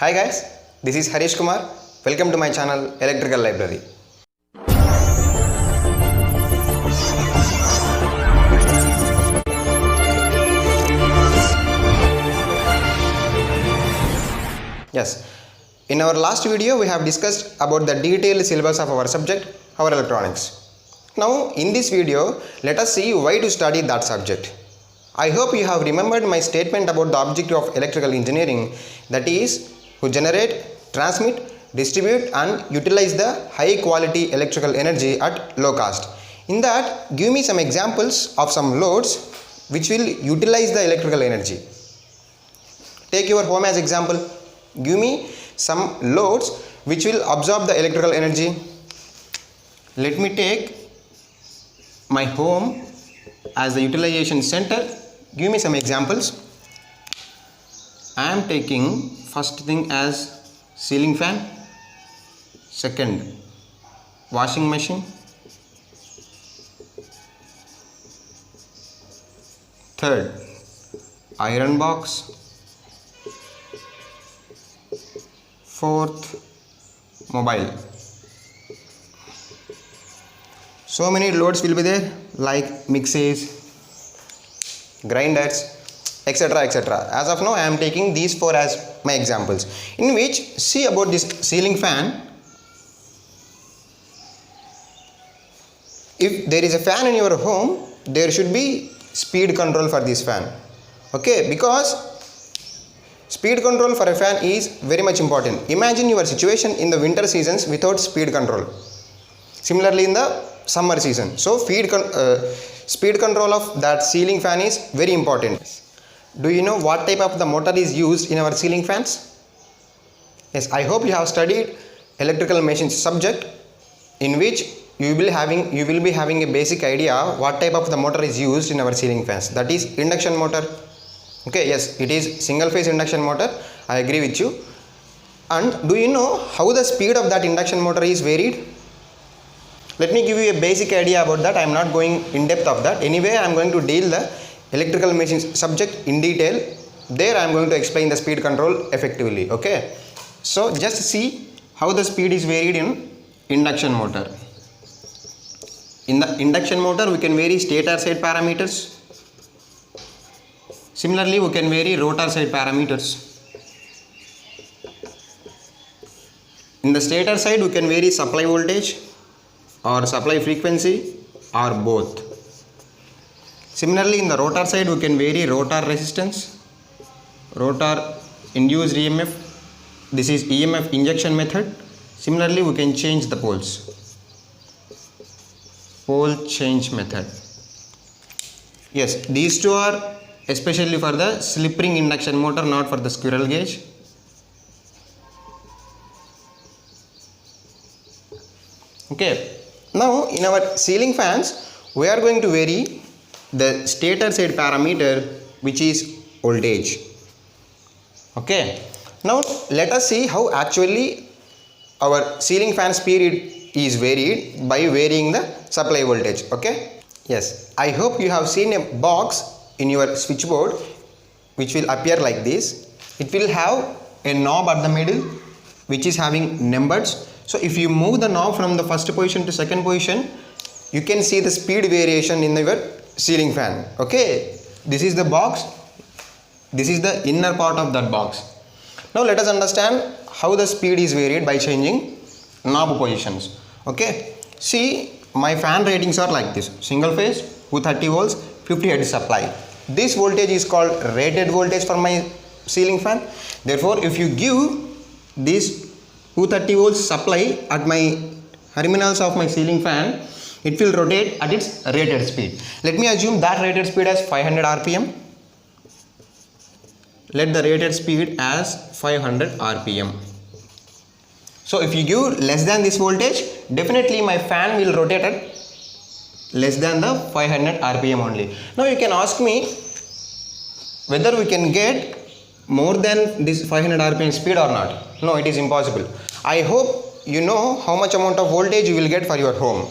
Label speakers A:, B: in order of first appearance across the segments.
A: Hi guys, this is Harish Kumar. Welcome to my channel Electrical Library. Yes, in our last video we have discussed about the detailed syllabus of our subject, our electronics. Now in this video, let us see why to study that subject. I hope you have remembered my statement about the objective of electrical engineering, that is, to generate, transmit, distribute and utilize the high quality electrical energy at low cost. In that, give me some examples of some loads which will utilize the electrical energy. Take your home as example. Give me some loads which will absorb the electrical energy. Let me take my home as the utilization center. Give me some examples. I am taking first thing as ceiling fan, second washing machine, third iron box, fourth mobile. So many loads will be there like mixers, grinders, etc, etc. As of now I am taking these four as my examples, in which see about this ceiling fan. If there is a fan in your home, there should be speed control for this fan, okay, because speed control for a fan is very much important. Imagine your situation in the winter seasons without speed control. Similarly in the summer season. So speed control of that ceiling fan is very important. Do you know what type of the motor is used in our ceiling fans? Yes, I hope you have studied electrical machines subject, in which you will be having a basic idea what type of the motor is used in our ceiling fans. That is induction motor. Okay, yes, it is single phase induction motor. I agree with you. And do you know how the speed of that induction motor is varied? Let me give you a basic idea about that. I am not going in depth of that. Anyway, I am going to deal the electrical machines subject in detail. There I am going to explain the speed control effectively. Okay. So just see how the speed is varied in induction motor. In the induction motor we can vary stator side parameters. Similarly we can vary rotor side parameters. In the stator side we can vary supply voltage or supply frequency or both. Similarly in the rotor side we can vary rotor resistance, rotor induced EMF. This is EMF injection method. Similarly we can change the poles, pole change method. Yes, these two are especially for the slip ring induction motor, not for the squirrel cage. Okay. Now in our ceiling fans we are going to vary the stator side parameter, which is voltage. Okay. Now let us see how actually our ceiling fan speed is varied by varying the supply voltage. Okay. Yes, I hope you have seen a box in your switchboard which will appear like this. It will have a knob at the middle which is having numbers. So if you move the knob from the first position to second position, you can see the speed variation in your ceiling fan. Okay, this is the box. This is the inner part of that box. Now let us understand how the speed is varied by changing knob positions. Okay, see my fan ratings are like this. Single phase, 230 volts, 50 Hz supply. This voltage is called rated voltage for my ceiling fan. Therefore, if you give this 230 volts supply at my terminals of my ceiling fan, it will rotate at its rated speed. Let me assume that rated speed as 500 rpm. Let the rated speed as 500 rpm. So if you give less than this voltage, definitely my fan will rotate at less than the 500 rpm only. Now you can ask me whether we can get more than this 500 rpm speed or not. No, it is impossible. I hope you know how much amount of voltage you will get for your home.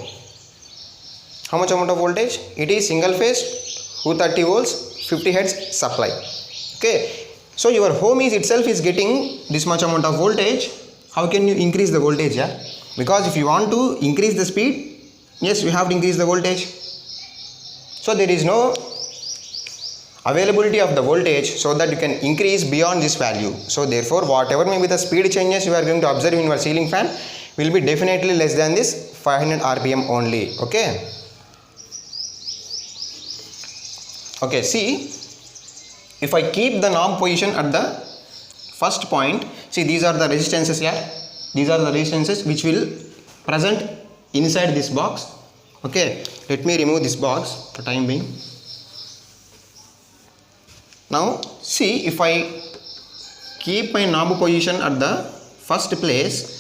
A: How much amount of voltage? It is single phase, 230 volts, 50 Hz supply. Okay. So your home is itself is getting this much amount of voltage. How can you increase the voltage? Yeah, because if you want to increase the speed, yes, you have to increase the voltage. So there is no availability of the voltage so that you can increase beyond this value. So therefore, whatever may be the speed changes you are going to observe in your ceiling fan will be definitely less than this 500 rpm only. Okay. Okay, see, if I keep the knob position at the first point, see, these are the resistances here. These are the resistances which will present inside this box. Okay, let me remove this box for time being. Now see, if I keep my knob position at the first place,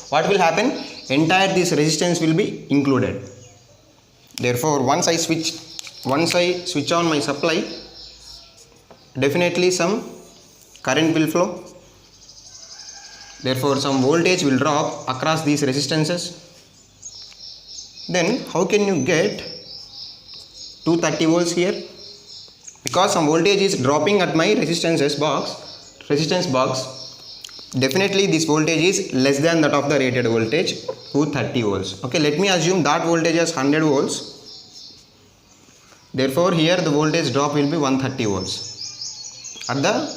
A: what will happen? Entire this resistance will be included. Therefore, once I switch on my supply, definitely some current will flow. Therefore, some voltage will drop across these resistances. Then how can you get 230 volts here? Because some voltage is dropping at my resistance box, definitely this voltage is less than that of the rated voltage, 230 volts. Okay, let me assume that voltage is 100 volts. Therefore, here the voltage drop will be 130 volts at the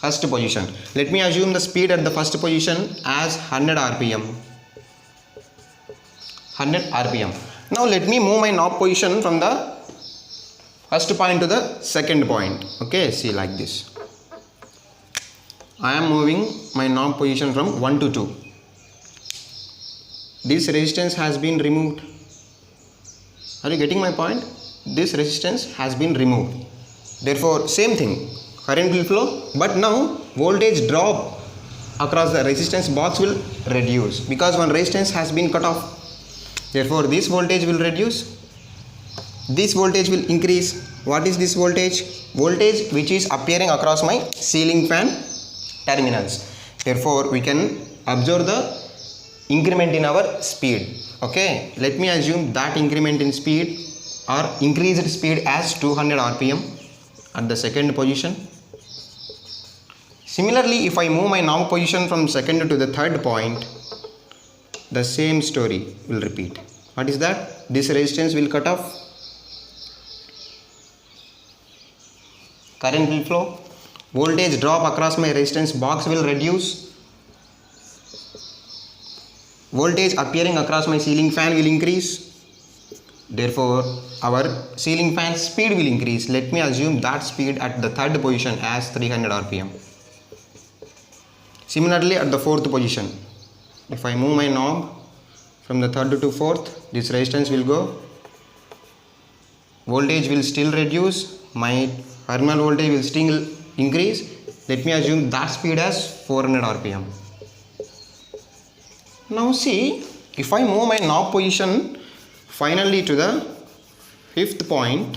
A: first position. Let me assume the speed at the first position as 100 rpm. 100 rpm. Now let me move my knob position from the first point to the second point. Okay, see, like this. I am moving my knob position from 1 to 2. This resistance has been removed. Are you getting my point? This resistance has been removed. Therefore, same thing, current will flow, but now voltage drop across the resistance box will reduce because one resistance has been cut off. Therefore, this voltage will reduce. This voltage will increase. What is this voltage? Voltage which is appearing across my ceiling fan terminals. Therefore, we can observe the increment in our speed. Okay, let me assume that increment in speed or increased speed as 200 rpm at the second position. Similarly, if I move my knob position from second to the third point, the same story will repeat. What is that? This resistance will cut off. Current will flow. Voltage drop across my resistance box will reduce. Voltage appearing across my ceiling fan will increase. Therefore, our ceiling fan speed will increase. Let me assume that speed at the third position as 300 rpm. Similarly, at the fourth position, if I move my knob from the third to fourth, this resistance will go. Voltage will still reduce. My terminal voltage will still increase. Let me assume that speed as 400 rpm. Now see, if I move my knob position finally to the fifth point,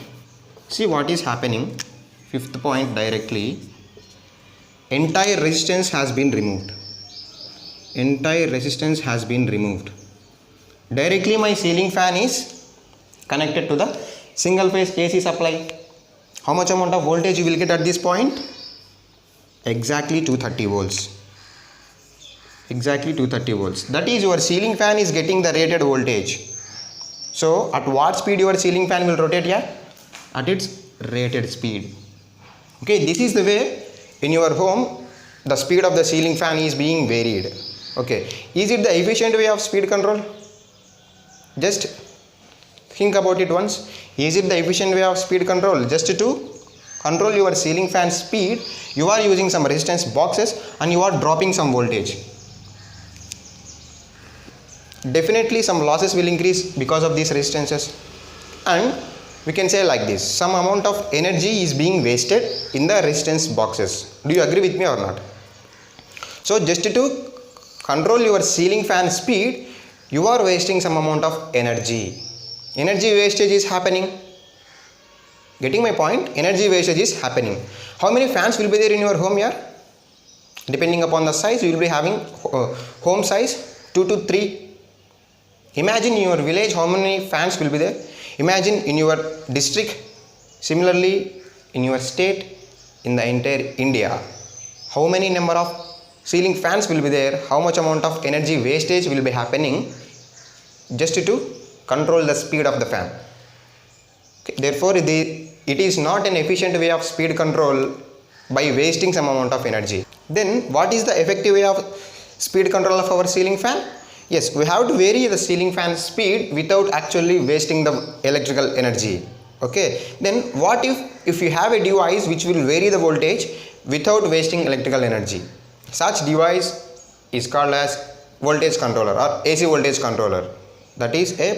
A: see what is happening. Fifth point directly, entire resistance has been removed. Entire resistance has been removed. Directly my ceiling fan is connected to the single phase AC supply. How much amount of voltage you will get at this point? Exactly 230 volts. Exactly 230 volts. That is, your ceiling fan is getting the rated voltage. So at what speed your ceiling fan will rotate here? At its rated speed. Okay, this is the way in your home the speed of the ceiling fan is being varied. Okay, is it the efficient way of speed control? Just think about it once. Is it the efficient way of speed control? Just to control your ceiling fan speed, you are using some resistance boxes and you are dropping some voltage. Definitely some losses will increase because of these resistances, and we can say like this, some amount of energy is being wasted in the resistance boxes. Do you agree with me or not? So just to control your ceiling fan speed, you are wasting some amount of energy. Energy wastage is happening. Getting my point? Energy wastage is happening. How many fans will be there in your home here? Depending upon the size, you will be having home size 2 to 3. Imagine in your village how many fans will be there. Imagine in your district. Similarly, in your state, in the entire India, how many number of ceiling fans will be there, how much amount of energy wastage will be happening just to control the speed of the fan. Okay. Therefore, it is not an efficient way of speed control by wasting some amount of energy. Then what is the effective way of speed control of our ceiling fan? Yes, we have to vary the ceiling fan speed without actually wasting the electrical energy. Okay, then what if you have a device which will vary the voltage without wasting electrical energy? Such device is called as voltage controller or AC voltage controller. That is a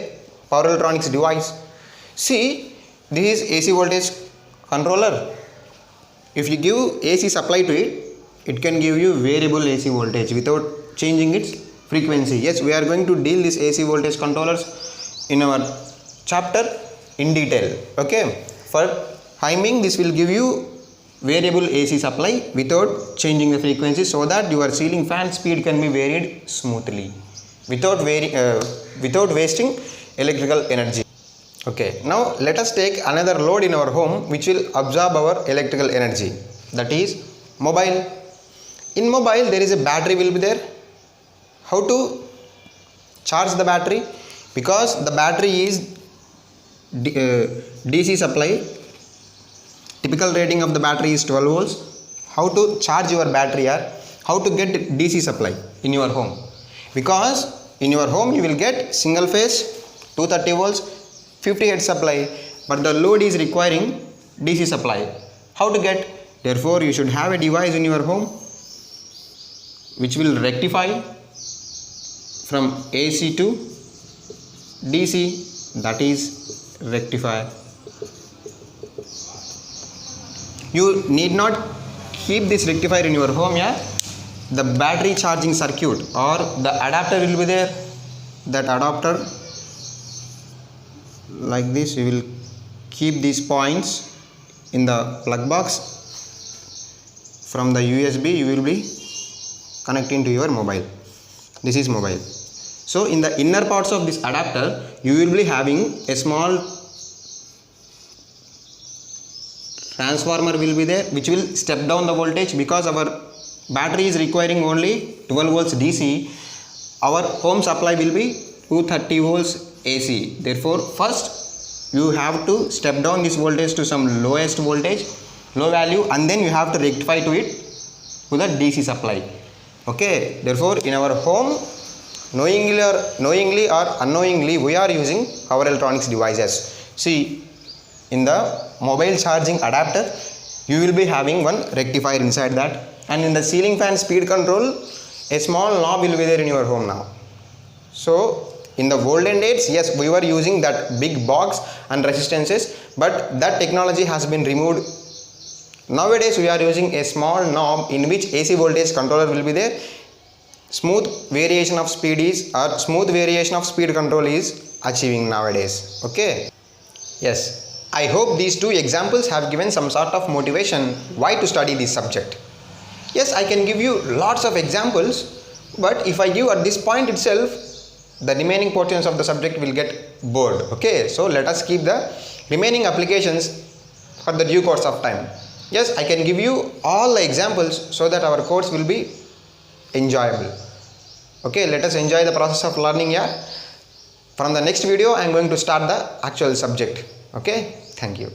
A: power electronics device. See, this is AC voltage controller. If you give AC supply to it, it can give you variable AC voltage without changing its frequency. Yes, we are going to deal this AC voltage controllers in our chapter in detail. Okay, for timing, this will give you variable AC supply without changing the frequency, so that your ceiling fan speed can be varied smoothly without wasting electrical energy. Okay, now let us take another load in our home which will absorb our electrical energy, that is mobile. In mobile there is a battery will be there. How to charge the battery? Because the battery is DC supply, typical rating of the battery is 12 volts. How to charge your battery or how to get DC supply in your home? Because in your home you will get single phase 230 volts 50 Hz supply, but the load is requiring DC supply. How to get? Therefore you should have a device in your home which will rectify from AC to DC, that is rectifier. You need not keep this rectifier in your home. Yeah, the battery charging circuit or the adapter will be there. That adapter, like this, you will keep these points in the plug box. From the USB you will be connecting to your mobile. This is mobile. So in the inner parts of this adapter you will be having a small transformer will be there which will step down the voltage. Because our battery is requiring only 12 volts DC, our home supply will be 230 volts AC. Therefore first you have to step down this voltage to some lowest voltage, low value, and then you have to rectify to it to the DC supply. Okay, therefore in our home, knowingly or unknowingly, we are using power electronics devices. See, in the mobile charging adapter you will be having one rectifier inside that, and in the ceiling fan speed control a small knob will be there in your home now. So in the olden days, yes, we were using that big box and resistances, but that technology has been removed. Nowadays we are using a small knob in which AC voltage controller will be there. Smooth variation of speed control is achieving nowadays. Okay, yes, I hope these two examples have given some sort of motivation why to study this subject. Yes, I can give you lots of examples, but if I give at this point itself, the remaining portions of the subject will get bored. Okay, so let us keep the remaining applications for the due course of time. Yes, I can give you all the examples so that our course will be enjoyable. Okay, let us enjoy the process of learning. Yeah, from the next video I am going to start the actual subject. Okay, thank you.